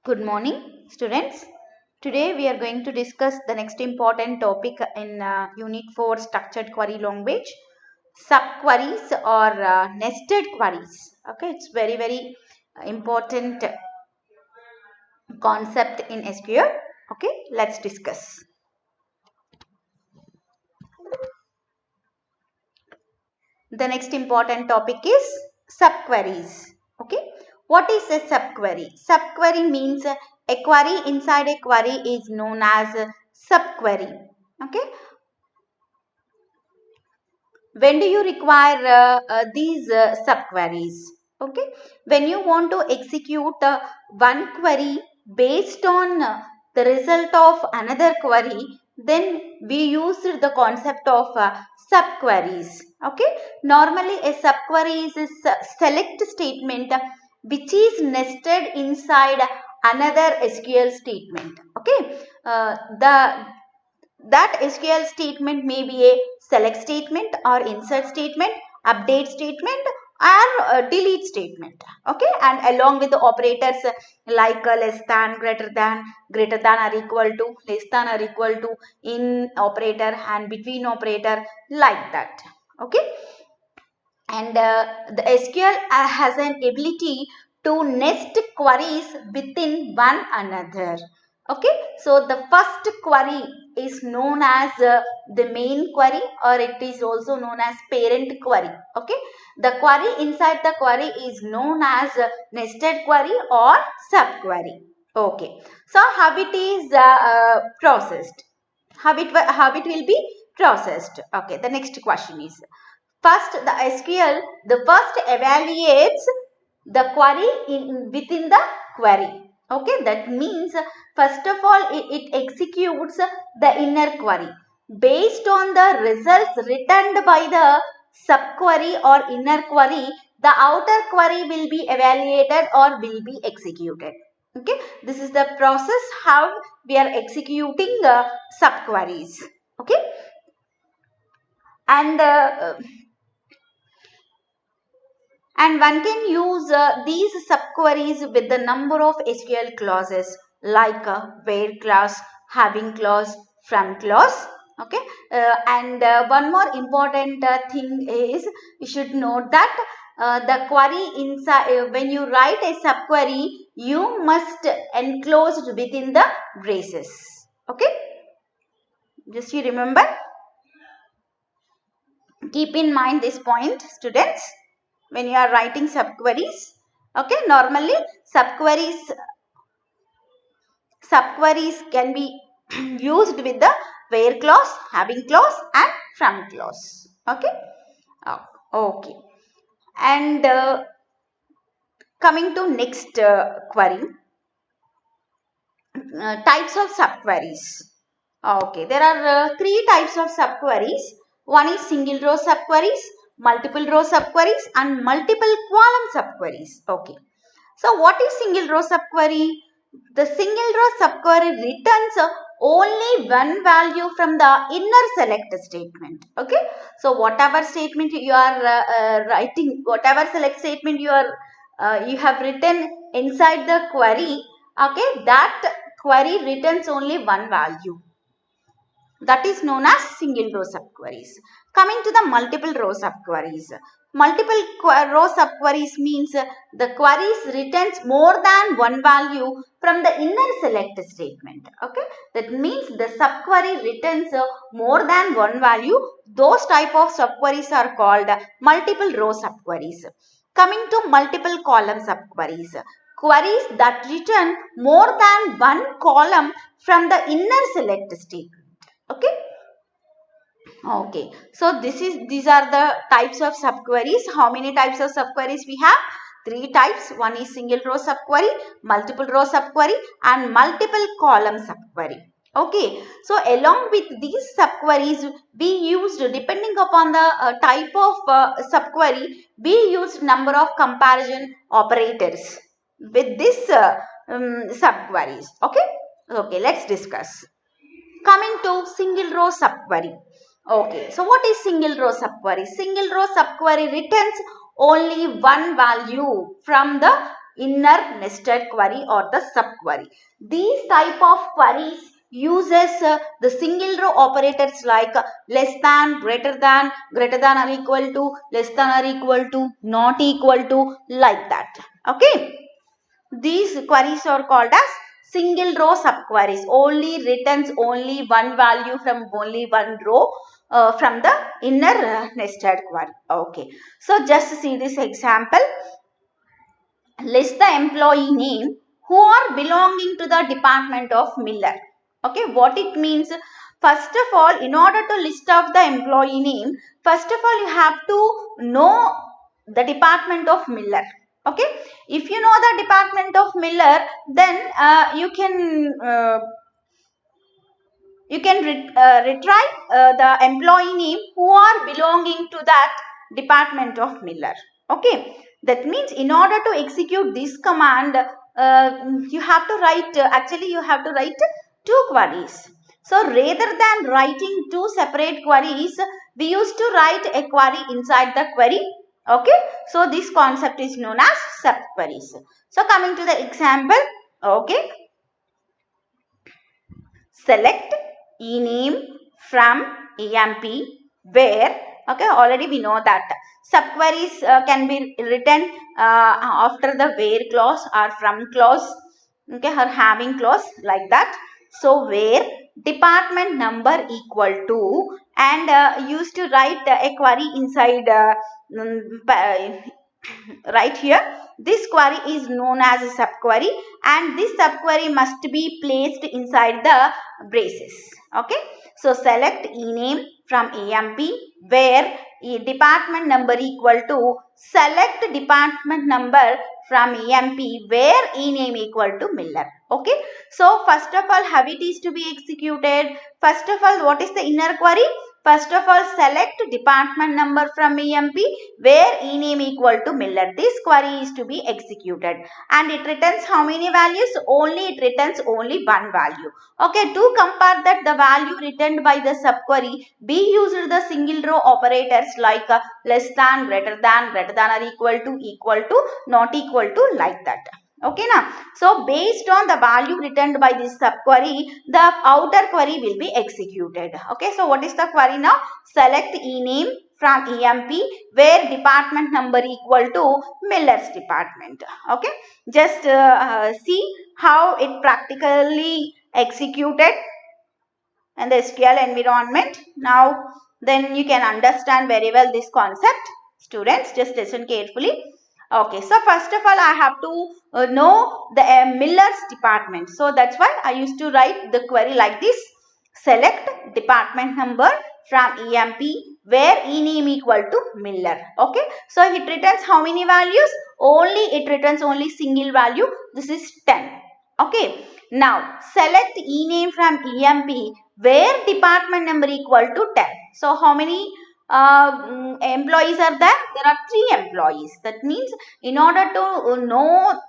Good morning, students. Today we are going to discuss the next important topic in Unit 4 Structured Query Language, subqueries or nested queries. Okay, it's very important concept in SQL. Okay, let's discuss. The next important topic is subqueries. Okay, what is a subquery? Subquery means a query inside a query is known as a subquery. Okay, when do you require these subqueries? Okay, when you want to execute one query based on the result of another query, then we use the concept of subqueries. Okay, normally a subquery is a select statement which is nested inside another SQL statement. Okay, the that SQL statement may be a select statement or insert statement, update statement or delete statement. Okay, and along with the operators like less than, greater than or equal to, less than or equal to, in operator and between operator, like that. Okay, and the SQL has an ability to nest queries within one another. Okay, so the first query is known as the main query, or it is also known as parent query. Okay, the query inside the query is known as nested query or subquery. Okay, so how it is processed? How it will be processed? Okay, the next question is, first, the SQL, the first evaluates the query within the query. Okay, that means first of all it executes the inner query. Based on the results returned by the subquery or inner query, the outer query will be evaluated or will be executed. Okay, this is the process how we are executing subqueries. Okay, and one can use these subqueries with the number of SQL clauses like where clause, having clause, from clause. Okay, and one more important thing is, you should note that the query inside, when you write a subquery, you must enclose within the braces. Okay, just you remember, keep in mind this point, students, when you are writing subqueries. Okay, normally subqueries can be used with the where clause, having clause and from clause. Okay, oh, okay, and coming to next query, types of subqueries. Okay, there are three types of subqueries. One is single row subqueries, multiple row subqueries and multiple column subqueries. Okay, so what is single row subquery? The single row subquery returns only one value from the inner select statement. Okay, so whatever statement you are writing, whatever select statement you have written inside the query, okay, that query returns only one value. That is known as single row subqueries. Coming to the multiple row subqueries. Multiple row subqueries means the queries returns more than one value from the inner select statement. Okay, that means the subquery returns more than one value. Those type of subqueries are called multiple row subqueries. Coming to multiple column subqueries. Queries that return more than one column from the inner select statement. Okay, okay, so these are the types of subqueries. How many types of subqueries we have? Three types. One is single row subquery, multiple row subquery and multiple column subquery. Okay, so along with these subqueries, we used, depending upon the type of subquery, we used number of comparison operators with this subqueries. Okay, okay, let's discuss. Coming to single row subquery. Okay, so what is single row subquery? Single row subquery returns only one value from the inner nested query or the subquery. These type of queries uses the single row operators like less than, greater than or equal to, less than or equal to, not equal to, like that. Okay. These queries are called as single row subqueries. Only returns only one value from only one row from the inner nested query. Okay. So just see this example. List the employee name who are belonging to the department of Miller. Okay, what it means? First of all, in order to list out the employee name, first of all you have to know the department of Miller. Okay, if you know the department of Miller, then you can retrieve the employee name who are belonging to that department of Miller. Okay, that means in order to execute this command, you have to write, actually you have to write two queries. So rather than writing two separate queries, we used to write a query inside the query. Okay, so this concept is known as subqueries. So coming to the example, okay, select ename from EMP where, okay, already we know that subqueries can be written after the where clause or from clause, okay, or having clause, like that. So where department number equal to, and used to write a query inside right here. This query is known as a subquery, and this subquery must be placed inside the braces. Okay, so select ename from EMP where department number equal to select department number from EMP where ename equal to Miller. Okay, so first of all, how it is to be executed? First of all, what is the inner query? First of all, select department number from EMP where ename equal to Miller. This query is to be executed, and it returns how many values? Only it returns only one value. Okay, to compare that the value returned by the subquery, we used the single row operators like less than, greater than or equal to, not equal to, like that. Okay, now, so based on the value returned by this subquery, the outer query will be executed. Okay, so what is the query now? Select ename from EMP where department number equal to Miller's department. Okay, just see how it practically executed in the SQL environment. Now, then you can understand very well this concept. Students, just listen carefully. Okay, so first of all, I have to know the Miller's department. So that's why I used to write the query like this. Select department number from EMP where ename equal to Miller. Okay, so it returns how many values? It returns only single value. This is 10. Okay, now select ename from EMP where department number equal to 10. So how many employees are there? There are 3 employees. That means in order to know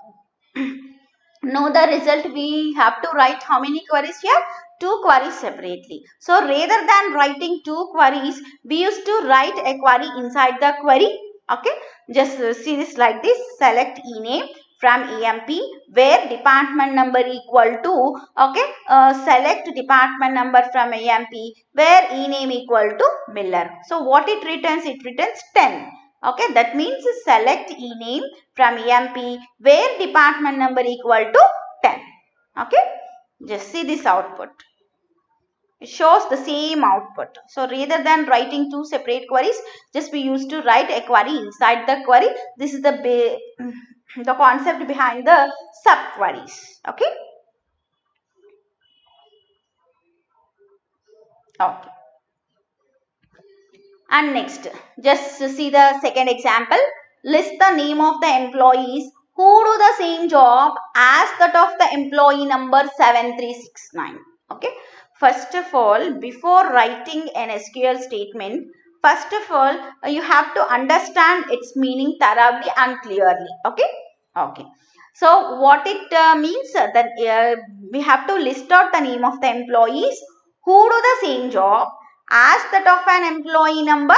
the result, we have to write how many queries here? 2 queries separately. So rather than writing 2 queries, we used to write a query inside the query. Okay, just see this like this. Select ename from EMP where department number equal to, okay, select department number from EMP where ename equal to Miller. So what it returns? It returns 10. Okay, that means select ename from EMP where department number equal to 10. Okay, just see this output. It shows the same output. So rather than writing 2 separate queries, just we used to write a query inside the query. This is the concept behind the subqueries. Okay. Okay. And next, just see the second example. List the name of the employees who do the same job as that of the employee number 7369. Okay. First of all, before writing an SQL statement, first of all, you have to understand its meaning thoroughly and clearly. Okay. Okay. So what it means that we have to list out the name of the employees who do the same job as that of an employee number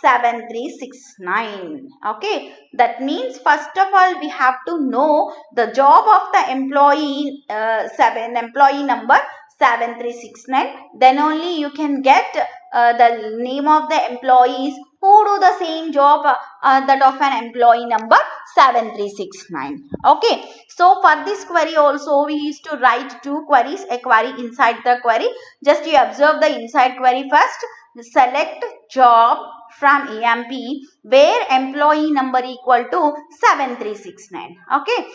7369. Okay, that means first of all we have to know the job of the employee employee number 7369. Then only you can get the name of the employees who do the same job that of an employee number 7369. Okay, so for this query also we used to write two queries, a query inside the query. Just you observe the inside query first. Select job from EMP where employee number equal to 7369. Okay,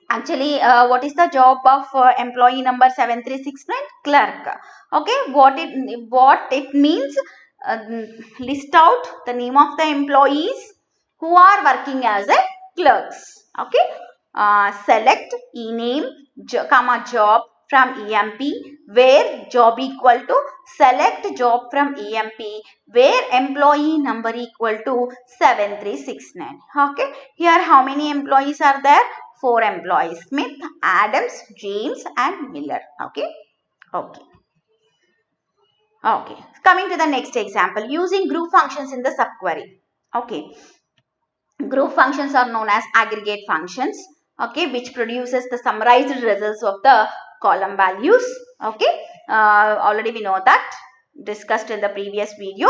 actually what is the job of employee number 7369? Clerk. Okay, what it means, list out the name of the employees who are working as a clerks. Okay, select ename comma job from EMP where job equal to select job from EMP where employee number equal to 7369. Okay, here how many employees are there? 4 employees: Smith, Adams, James and Miller. Okay. Okay. Okay. Coming to the next example, using group functions in the subquery. Okay. Group functions are known as aggregate functions. Okay, which produces the summarized results of the column values. Okay. Already we know that, discussed in the previous video.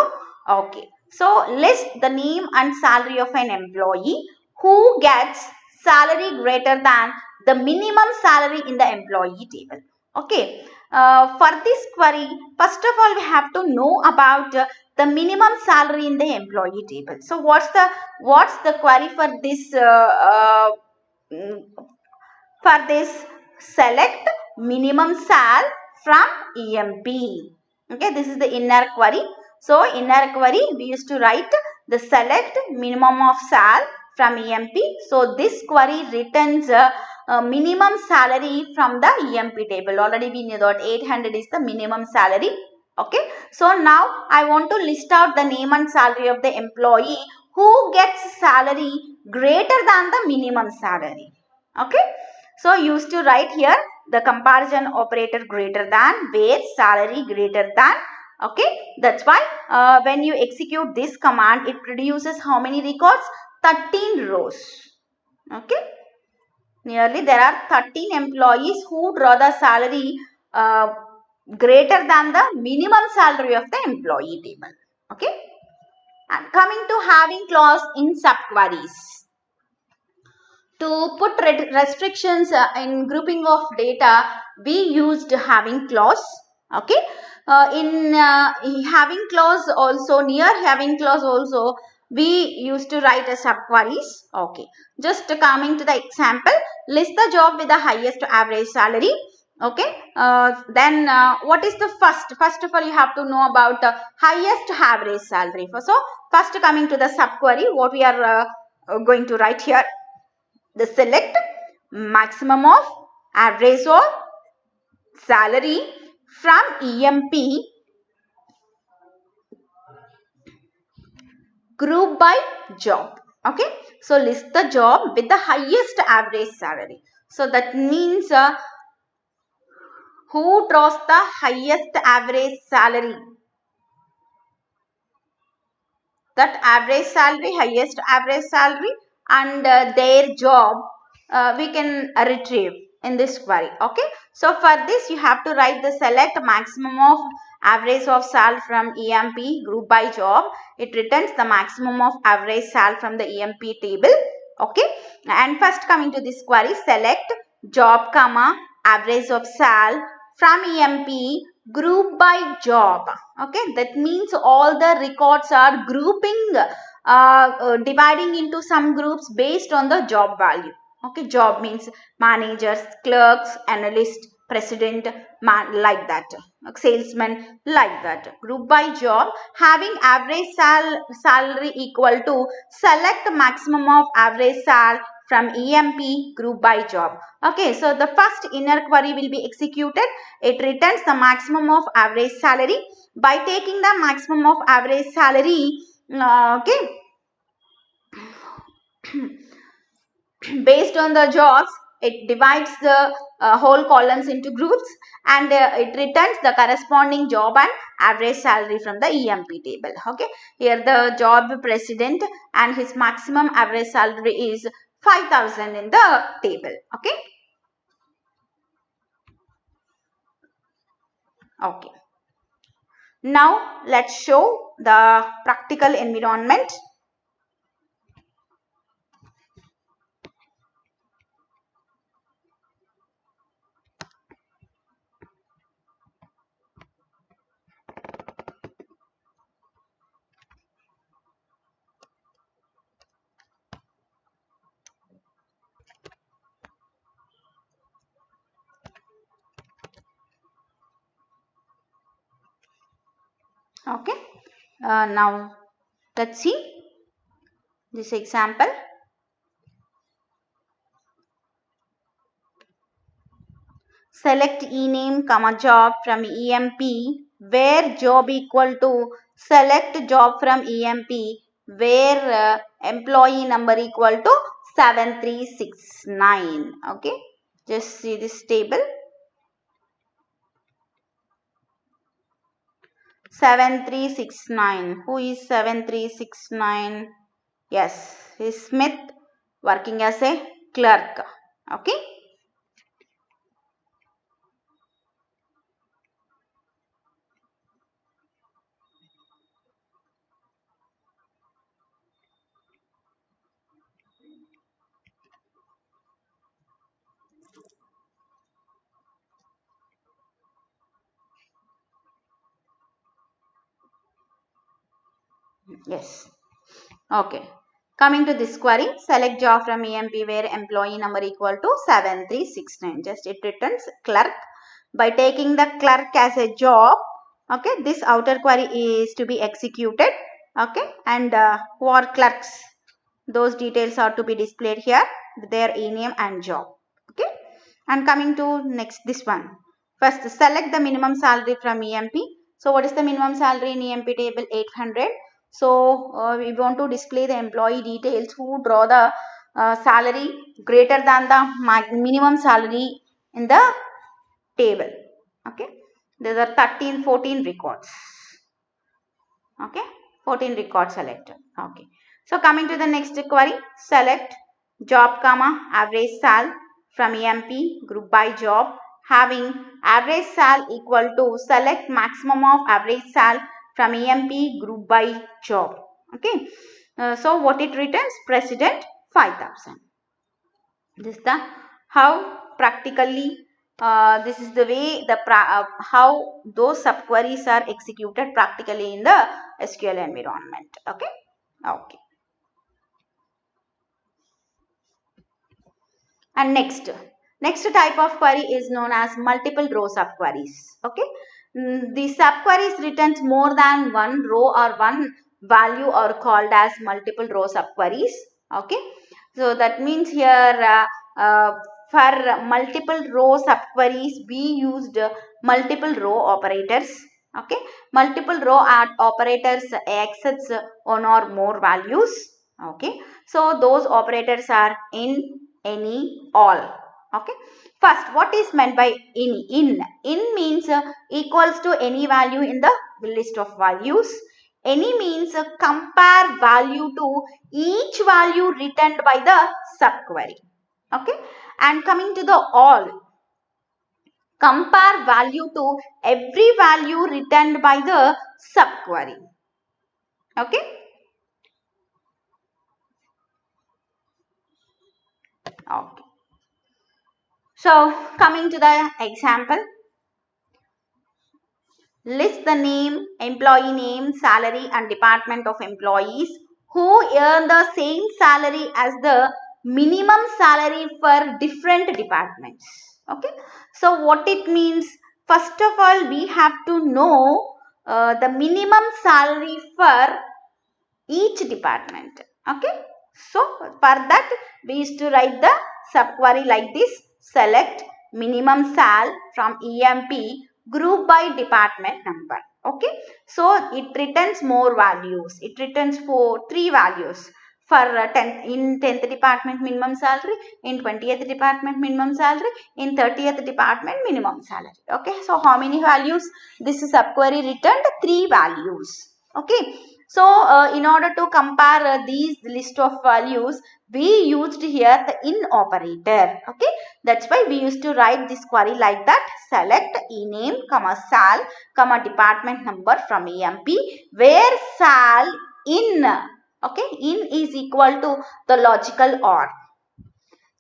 Okay. So list the name and salary of an employee who gets salary greater than the minimum salary in the employee table. Okay. For this query, first of all, we have to know about the minimum salary in the employee table. So what's the query for this? For this, select minimum sal from EMP. Okay, this is the inner query. So inner query we used to write the select minimum of sal from EMP. So this query returns minimum salary from the EMP table. Already we knew that 800 is the minimum salary. Okay, so now I want to list out the name and salary of the employee who gets salary greater than the minimum salary. Okay, so used to write here the comparison operator greater than where salary greater than. Okay, that's why when you execute this command, it produces how many records? 13 rows. Okay, nearly there are 13 employees who draw the salary greater than the minimum salary of the employee table. Okay, and coming to having clause in subqueries. To put restrictions in grouping of data, we used having clause. Okay, in having clause also, near having clause also, we used to write a subqueries. Okay, just coming to the example, list the job with the highest average salary. Okay, then what is the first of all you have to know about highest average salary. So first coming to the subquery, what we are going to write here, the select maximum of average of salary from EMP group by job. Okay, so list the job with the highest average salary. So that means who draws the highest average salary? That average salary, highest average salary and their job we can retrieve in this query. Okay, so for this you have to write the select maximum of average of sal from EMP group by job. It returns the maximum of average sal from the EMP table. Okay, and first coming to this query, select job comma average of sal from EMP group by job. Okay, that means all the records are grouping, dividing into some groups based on the job value. Okay, job means managers, clerks, analyst, president, man, like that, salesman, like that. Group by job, having average salary equal to select maximum of average sal from EMP group by job. Okay, so the first inner query will be executed. It returns the maximum of average salary. By taking the maximum of average salary, okay, based on the jobs, it divides the whole columns into groups, and it returns the corresponding job and average salary from the EMP table. Okay, here the job president and his maximum average salary is 5,000 in the table. Okay. Okay. Now let's show the practical environment. Okay. Now let's see this example. Select ename comma job from EMP where job equal to select job from EMP where employee number equal to 7369. Okay, just see this table. 7369. Who is 7369? Yes, is Smith, working as a clerk. Okay. Yes. Okay. Coming to this query, select job from EMP where employee number equal to 7369. Just it returns clerk. By taking the clerk as a job, okay, this outer query is to be executed. Okay, and who are clerks? Those details are to be displayed here with their name and job. Okay, and coming to next this one. First, select the minimum salary from EMP. So, what is the minimum salary in EMP table? 800. So, we want to display the employee details who draw the salary greater than the minimum salary in the table. Okay, there are 14 records. Okay, 14 records selected. Okay, so coming to the next query, select job comma average sal from EMP group by job having average sal equal to select maximum of average sal from EMP group by job. Okay, so what it returns? President 5,000. This is the how practically this is the way the how those subqueries are executed practically in the SQL environment. Okay. Okay. And next type of query is known as multiple row subqueries. Okay. The subqueries returns more than one row or one value are called as multiple row subqueries. Okay. So that means here for multiple row subqueries we used multiple row operators. Okay. Multiple row operators accepts one or more values. Okay. So those operators are in, any, all. Okay. First, what is meant by any? In means equals to any value in the list of values. Any means compare value to each value returned by the subquery. Okay. And coming to the all, compare value to every value returned by the subquery. Okay. Okay. So coming to the example, list the name, employee name, salary and department of employees who earn the same salary as the minimum salary for different departments. Okay. So what it means? First of all, we have to know the minimum salary for each department. Okay. So for that we used to write the subquery like this: select minimum sal from EMP group by department number. Okay. So it returns more values. It returns three values. for in 10th department minimum salary, in 20th department minimum salary, in 30th department minimum salary. Okay, so how many values? This subquery returned 3 values. Okay, so in order to compare these list of values, we used here the in operator. Okay, that's why we used to write this query like that: select ename comma sal comma department number from EMP, where sal in. Okay, in is equal to the logical OR.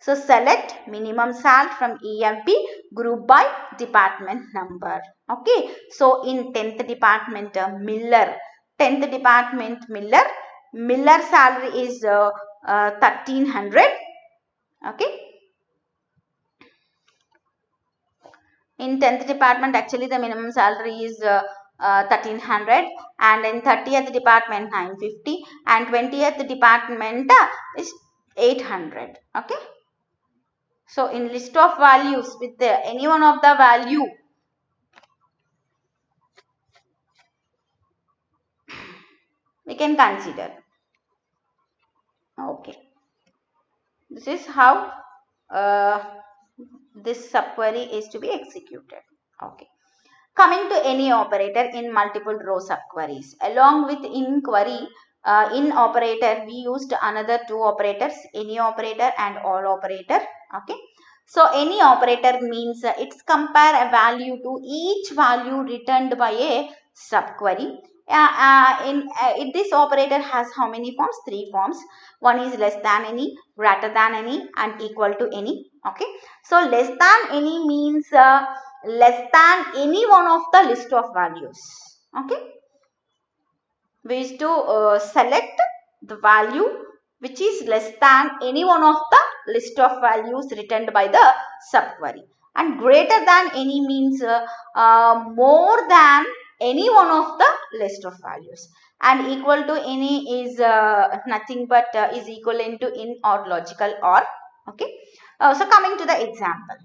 So select minimum sal from EMP, group by department number. Okay, so in 10th department Miller, 10th department Miller salary is 1300. Okay, in 10th department actually the minimum salary is 1300, and in 30th department 950, and 20th department is 800. Okay, so in list of values with any one of the value, we can consider. Okay, this is how this subquery is to be executed. Okay, coming to any operator in multiple row subqueries. Along with in query, in operator, we used another two operators, any operator and all operator. Okay, so any operator means it's compare a value to each value returned by a subquery. In this operator has how many forms? 3 forms. One is less than any, greater than any, and equal to any. Okay, so less than any means less than any one of the list of values. Okay, we is to select the value which is less than any one of the list of values returned by the subquery, and greater than any means more than any one of the list of values, and equal to any is nothing but is equivalent to in or logical or. Okay, so coming to the example,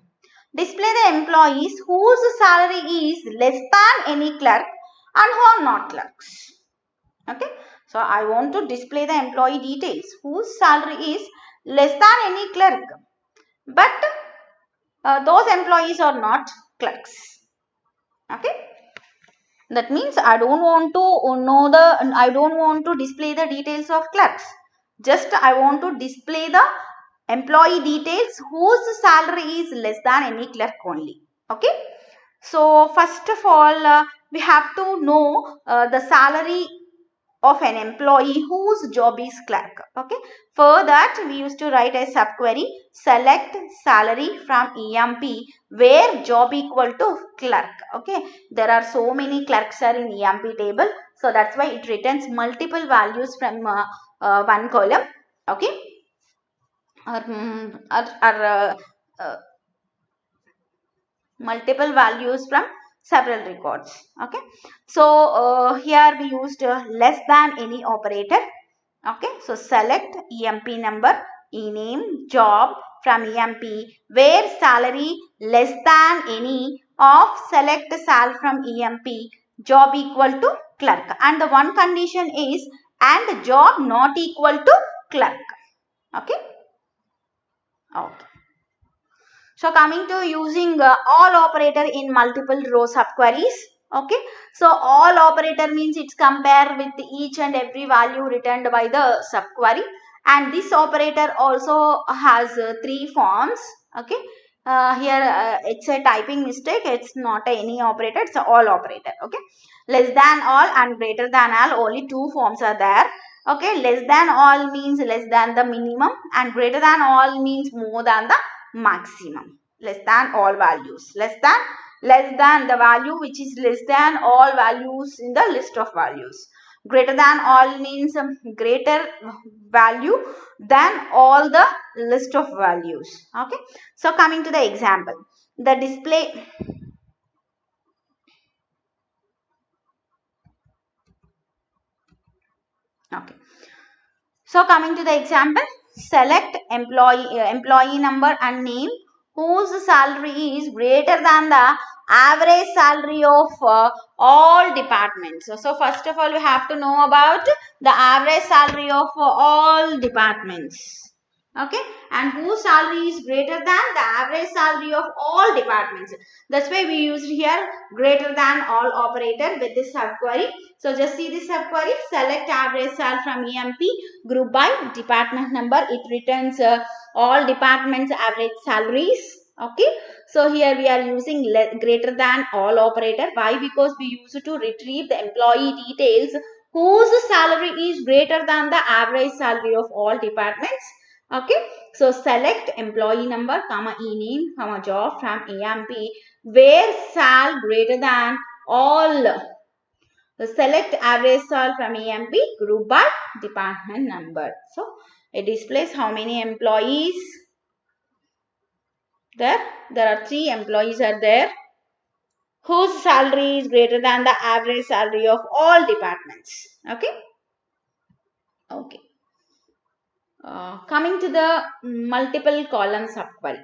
display the employees whose salary is less than any clerk and who are not clerks. Okay, so I want to display the employee details whose salary is less than any clerk, but those employees are not clerks. Okay, that means I don't want to display the details of clerks. Just I want to display the employee details whose salary is less than any clerk only. Okay, so first of all we have to know the salary of an employee whose job is clerk. Okay, for that we used to write a subquery: select salary from EMP where job equal to clerk. Okay, there are so many clerks are in EMP table, so that's why it returns multiple values from one column. Okay, or multiple values from several records. Okay, so here we used less than any operator. Okay, so select EMP number, ename, job from EMP where salary less than any of select sal from EMP, job equal to clerk, and the one condition is and job not equal to clerk. Okay, okay. So coming to using all operator in multiple row subqueries. Okay, so all operator means it's compare with each and every value returned by the subquery, and this operator also has 3 forms. Okay, here it's a typing mistake, it's not any operator, it's a all operator. Okay, less than all and greater than all, only 2 forms are there. Okay, less than all means less than the minimum, and greater than all means more than the maximum. Less than all values, less than the value which is less than all values in the list of values. Greater than all means greater value than all the list of values. Okay, so coming to the example, the display. Okay, so coming to the example, select employee number and name whose salary is greater than the average salary of all departments. So first of all, we have to know about the average salary of all departments. Okay, and whose salary is greater than the average salary of all departments. That's why we used here greater than all operator with this subquery. So just see this subquery, select average salary from EMP, group by department number. It returns all departments average salaries. Okay, so here we are using greater than all operator. Why? Because we use it to retrieve the employee details whose salary is greater than the average salary of all departments. Okay, so select employee number, comma e-name, comma job from EMP where sal greater than all. So select average sal from EMP, group by department number. So it displays how many employees there. There are 3 employees are there whose salary is greater than the average salary of all departments. Okay. Okay. Coming to the multiple column subquery.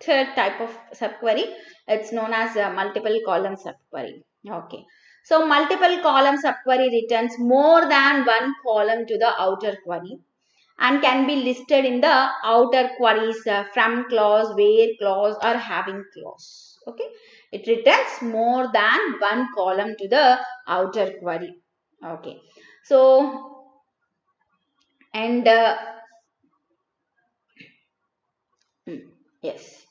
Third type of subquery, it's known as a multiple column subquery. Okay. So multiple column subquery returns more than one column to the outer query and can be listed in the outer queries from clause, where clause or having clause. Okay. It returns more than one column to the outer query. Okay. So, and yes.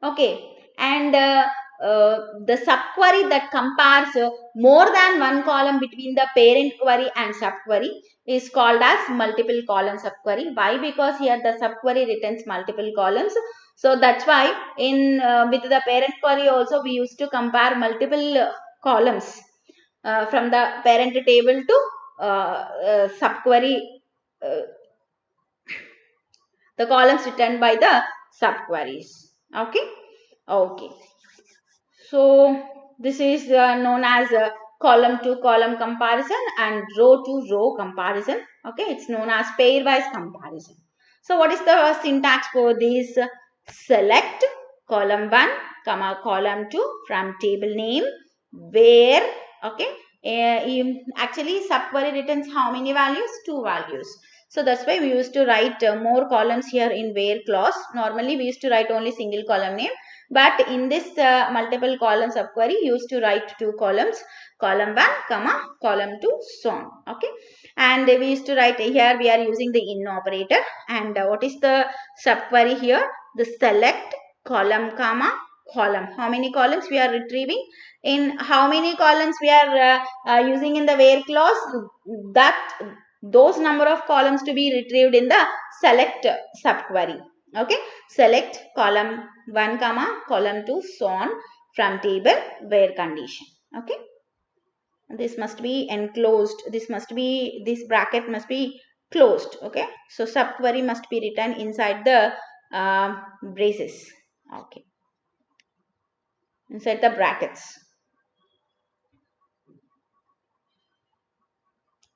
Okay, and the subquery that compares more than one column between the parent query and subquery is called as multiple column subquery. Why? Because here the subquery returns multiple columns. So that's why in with the parent query also we used to compare multiple columns from the parent table to subquery, uh, the columns returned by the subqueries. Okay. Okay. So this is known as column to column comparison and row to row comparison. Okay, it's known as pairwise comparison. So what is the syntax for this? Select column 1, comma column 2 from table name where, okay, actually subquery returns how many values? 2 values. So that's why we used to write more columns here in where clause. Normally we used to write only single column name. But in this multiple column subquery, used to write 2 columns, column 1, comma, column 2, so on. Okay. And we used to write here, we are using the in operator. And what is the subquery here? The select column, comma, column. How many columns we are retrieving? In how many columns we are using in the where clause? That those number of columns to be retrieved in the select subquery. Okay, select column 1, comma column 2, so on from table where condition. Okay, this must be enclosed. This bracket must be closed. Okay, so subquery must be written inside the braces. Okay, inside the brackets.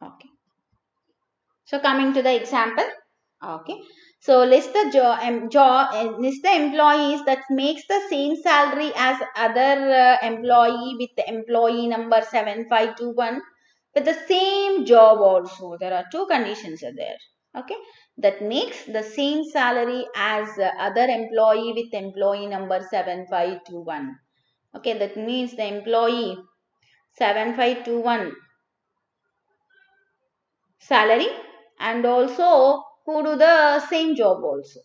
Okay. So coming to the example, okay. So list the list the employees that makes the same salary as other employee with the employee number 7521 with the same job also. There are 2 conditions are there. Okay, that makes the same salary as other employee with employee number 7521. Okay, that means the employee 7521 salary and also who do the same job also.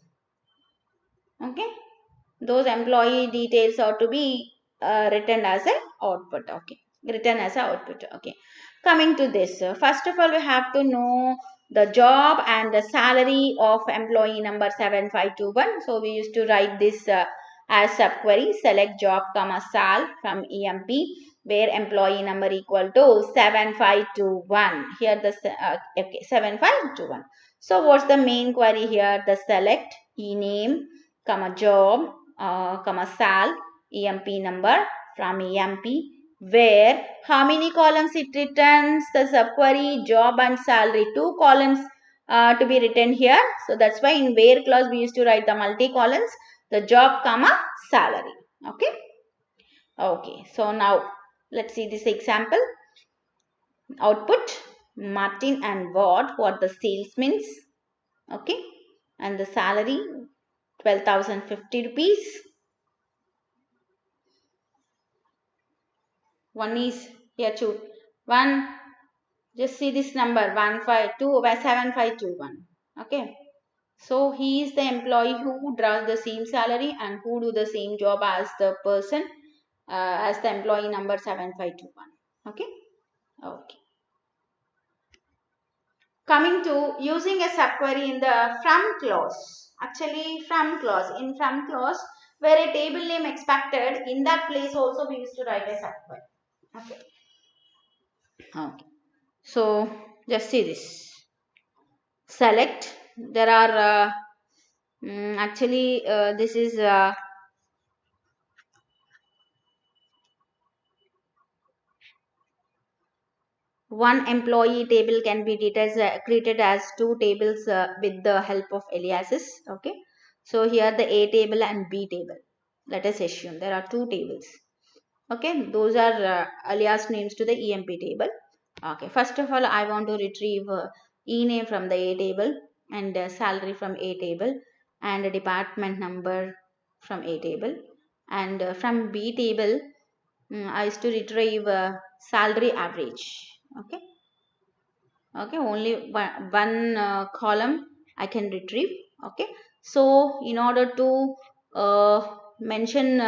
Okay, those employee details are to be written as a output. Okay, written as a output. Okay, coming to this, first of all we have to know the job and the salary of employee number 7521. So we used to write this as subquery, select job comma sal from EMP where employee number equal to 7521. Here the okay, 7521. So what's the main query here? The select e-name comma job comma sal EMP number from EMP where how many columns it returns? The subquery job and salary, 2 columns to be written here. So that's why in where clause we used to write the multi columns, the job comma salary. Okay. Okay, so now let's see this example. Output Martin and what the salesmen. Okay, and the salary 12,050 rupees. One is here, choose one. Just see this number 152 7521. Okay, so he is the employee who draws the same salary and who do the same job as the person, as the employee number 7521. Okay. Okay. Coming to using a subquery in the from clause. Actually, from clause. In from clause, where a table name expected, in that place also we used to write a subquery. Okay. Okay. So just see this. Select. There are actually this is one employee table can be created as two tables with the help of aliases. Okay. So here the A table and B table. Let us assume there are two tables. Okay. Those are alias names to the EMP table. Okay. First of all, I want to retrieve E name from the A table and salary from A table and department number from A table. And from B table, I used to retrieve salary average. Okay. Okay, only one column I can retrieve. Okay, so in order to mention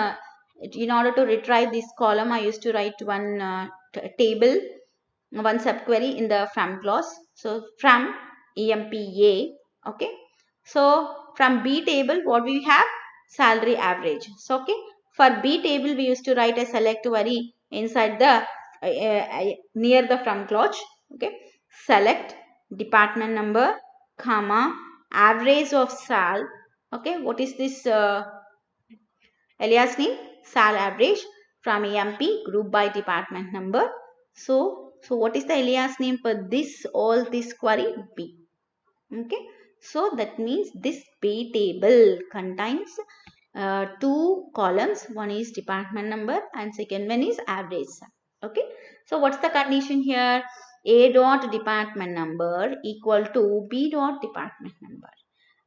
in order to retrieve this column, I used to write one table, one subquery in the from clause. So from EMPA. Okay, so from B table what we have, salary average. So okay, for B table we used to write a select query inside the near the from clause. Okay, select department number comma average of sal. Okay, what is this alias name? Sal average from EMP group by department number. So what is the alias name for this all this query? B. Okay, so that means this B table contains two columns. One is department number and second one is average sum. Okay, so what's the condition here? A dot department number equal to B dot department number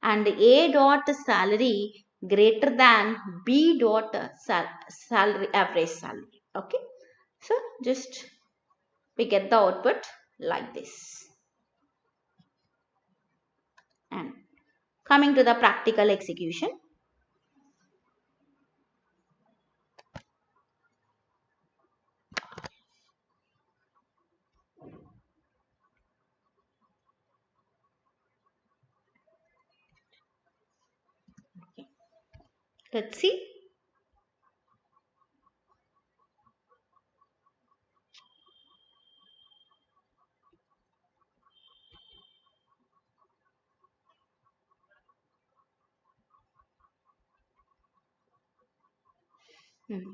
and A dot salary greater than B dot salary average salary. Okay, so just we get the output like this. And coming to the practical execution. Let's see.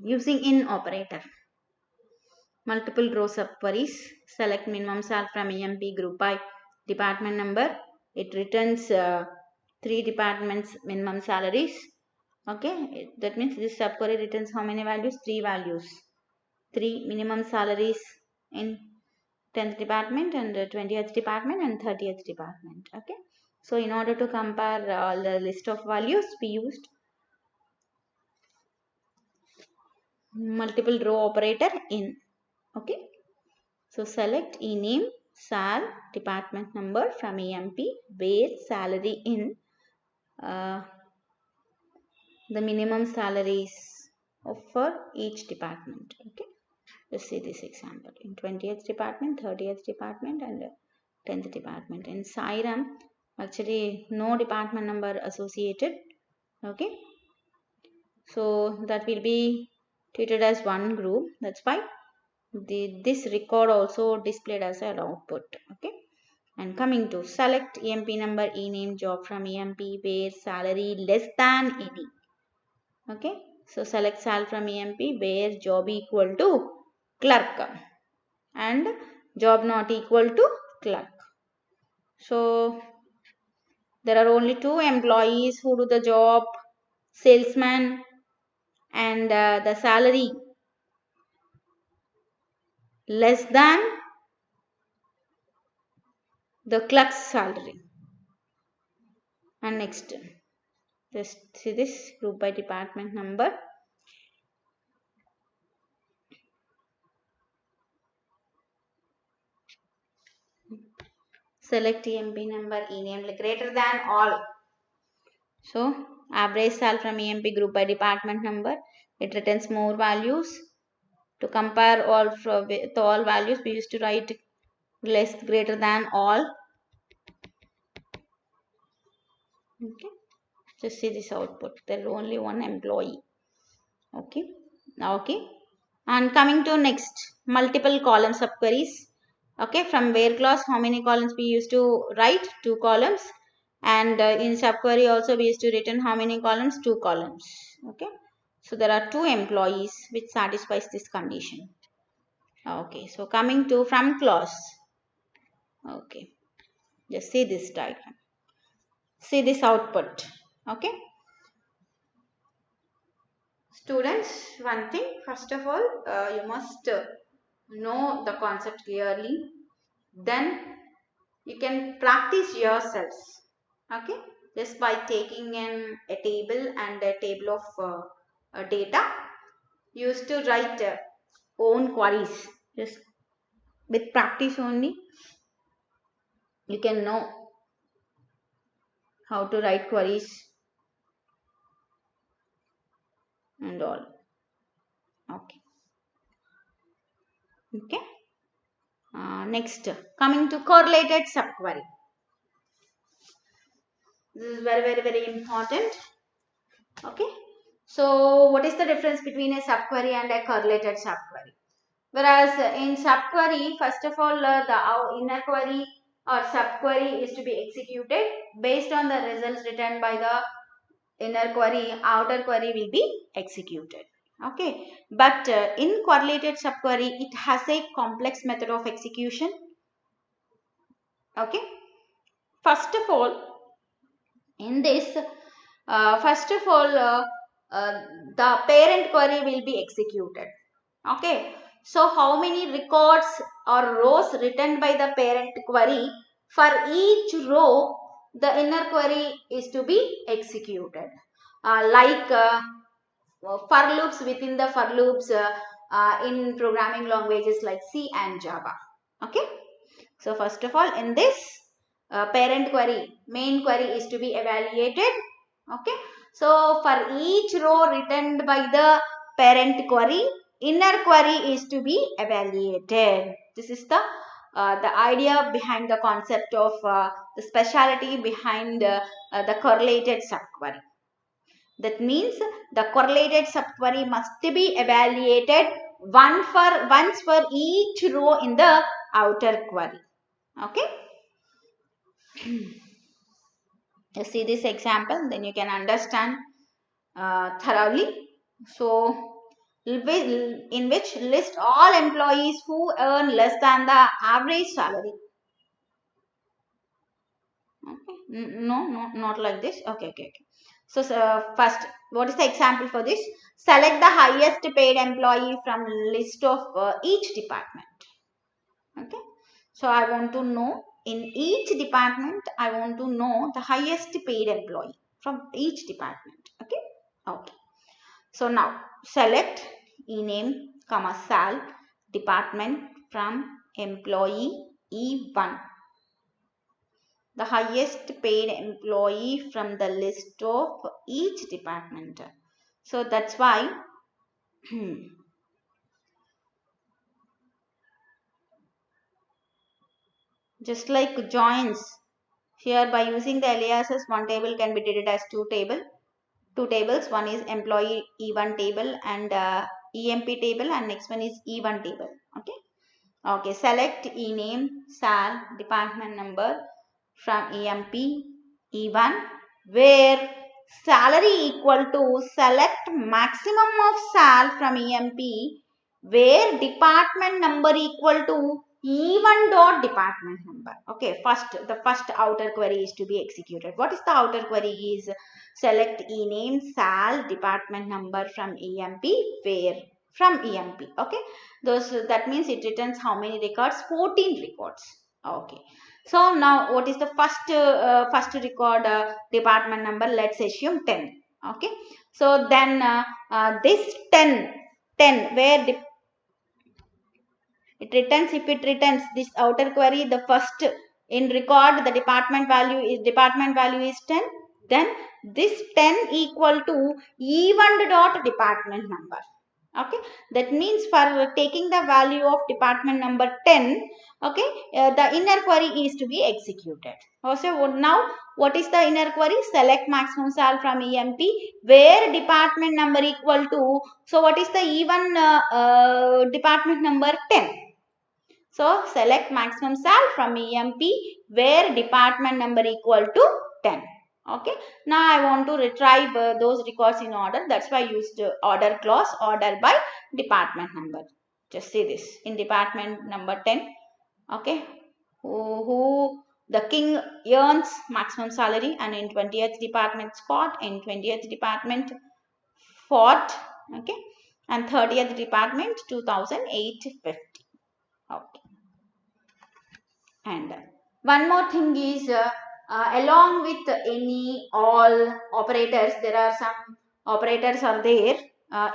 Using in operator. Multiple row subqueries. Select minimum sal from EMP group by department number. It returns three departments minimum salaries. Okay, that means this subquery returns how many values? Three values. Three minimum salaries in 10th department and 20th department and 30th department. Okay, so in order to compare all the list of values, we used multiple row operator in. Okay, so select ename sal department number from EMP where salary in the minimum salaries for each department. Okay, let's see this example in 20th department, 30th department and 10th department. In Sairam, actually no department number associated. Okay, so that will be treated as one group. That's why this record also displayed as an output. Okay, and coming to select EMP number ename job from EMP where salary less than 80. Okay, so select sal from EMP where job equal to clerk and job not equal to clerk. So there are only two employees who do the job, salesman and the salary less than the clerk's salary. And next, just see this group by department number. Select EMP number, ename greater than all. So average sal from EMP group by department number. It returns more values. To compare all with all values, we used to write less greater than all. Okay. Just see this output. There is only one employee. Okay. Okay. And coming to next, multiple column subqueries. Okay. From where clause, how many columns we used to write? 2 columns. And in subquery also we used to written how many columns? 2 columns. Okay. So there are 2 employees which satisfies this condition. Okay. So coming to from clause. Okay. Just see this diagram. See this output. Okay. Students, one thing, first of all, you must know the concept clearly. Then you can practice yourselves. Okay. Just by taking in a table and a table of data. You used to write own queries. Just with practice only, you can know how to write queries and all. Okay. Okay. Next, coming to correlated subquery. This is very important. Okay. So what is the difference between a subquery and a correlated subquery? Whereas in subquery, first of all, the inner query or subquery is to be executed based on the results returned by the inner query. Outer query will be executed. Okay. But in correlated subquery, it has a complex method of execution. Okay. First of all, in this, the parent query will be executed. Okay. So how many records or rows written by the parent query? For each row, the inner query is to be executed. Like for loops within the for loops in programming languages like C and Java. Okay. So first of all, in this parent query, main query is to be evaluated. Okay. So for each row written by the parent query, inner query is to be evaluated. This is the idea behind the concept of the speciality behind the correlated subquery. That means the correlated subquery must be evaluated once for each row in the outer query. Okay. You see this example, then you can understand thoroughly. So, in which list all employees who earn less than the average salary. Okay. No, not like this. Okay. So, first, what is the example for this? Select the highest paid employee from list of each department. Okay. So, I want to know in each department, I want to know the highest paid employee from each department. Okay. Okay. So, now select ename, sal, department from employee E1. The highest paid employee from the list of each department. So that's why just like joins, here by using the aliases, one table can be treated as two tables. One is employee E1 table and EMP table, and next one is E1 table. Okay, select ename, sal, department number from EMP E1, where salary equal to select maximum of sal from EMP, where department number equal to E1 dot department number. Okay, the first outer query is to be executed. What is the outer query? Is select ename, sal, department number from EMP, where from EMP. Okay, that means it returns how many records? 14 records. Okay, so now what is the first record department number? Let's assume 10. Okay, so then this 10 where it returns, if it returns this outer query, the first in record the department value is 10, then this 10 equal to even dot department number. Okay, that means for taking the value of department number 10, okay, the inner query is to be executed. Also, now what is the inner query? Select maximum sal from EMP where department number equal to, so what is the even department number? 10. So select maximum sal from EMP where department number equal to 10. Okay. Now I want to retrieve those records in order. That's why I used order clause, order by department number. Just see this in department number 10. Okay. Who the king earns maximum salary, and in 20th department Scott, in 20th department Fort. Okay. And 30th department 2008-50. Okay. And one more thing is along with any all operators, there are some operators are there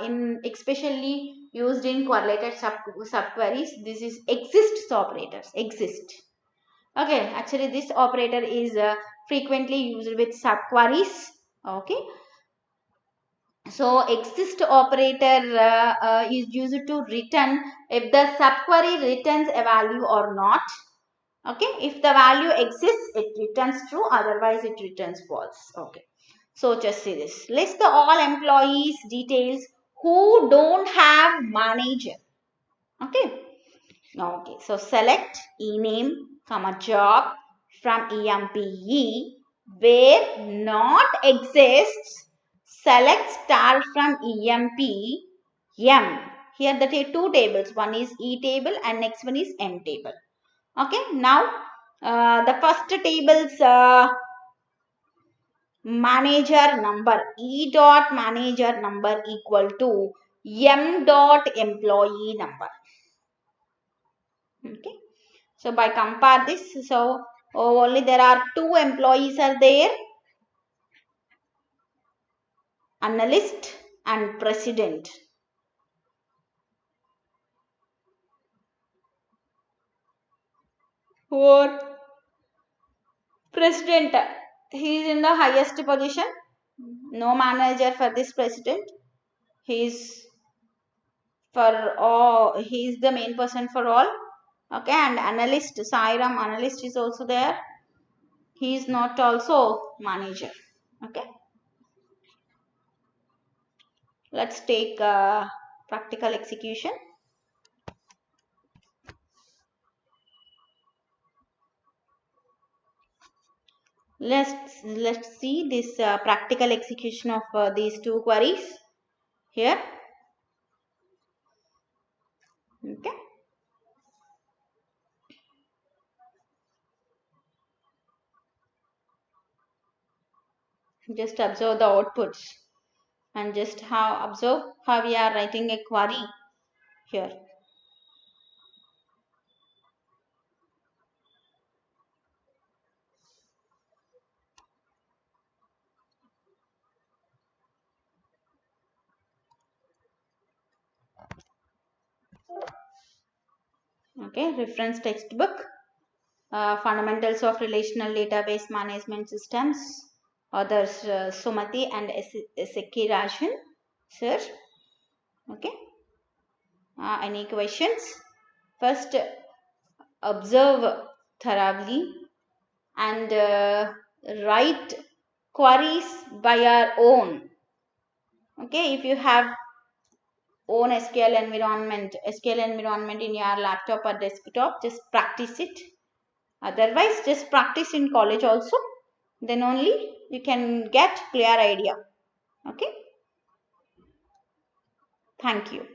in especially used in correlated subqueries. This is exists operators, exist. Okay, actually this operator is frequently used with subqueries. Okay, so exist operator is used to return if the subquery returns a value or not. Okay, if the value exists, it returns true, otherwise it returns false. Okay, so just see this. List the all employees details who don't have manager. Okay, okay, so select ename, comma job from EMPE where not exists, select star from EMP M. Here the two tables, one is E table and next one is M table. Okay, now the first table's manager number, E dot manager number equal to M dot employee number. Okay, so by compare this, so only there are two employees are there, analyst and president. For president, he is in the highest position, no manager for this president. He is for all, he is the main person for all. Okay, and analyst, Sairam analyst is also there. He is not also manager. Okay, let's take practical execution. Let's see this practical execution of these two queries here. Okay, just observe the outputs and just observe how we are writing a query here. Okay, reference textbook, fundamentals of relational database management systems, authors Sumati and Seki Rajan, sir. Okay, any questions? First, observe thoroughly and write queries by our own. Okay, if you have own SQL environment in your laptop or desktop, just practice it. Otherwise, just practice in college also. Then only you can get clear idea. Okay. Thank you.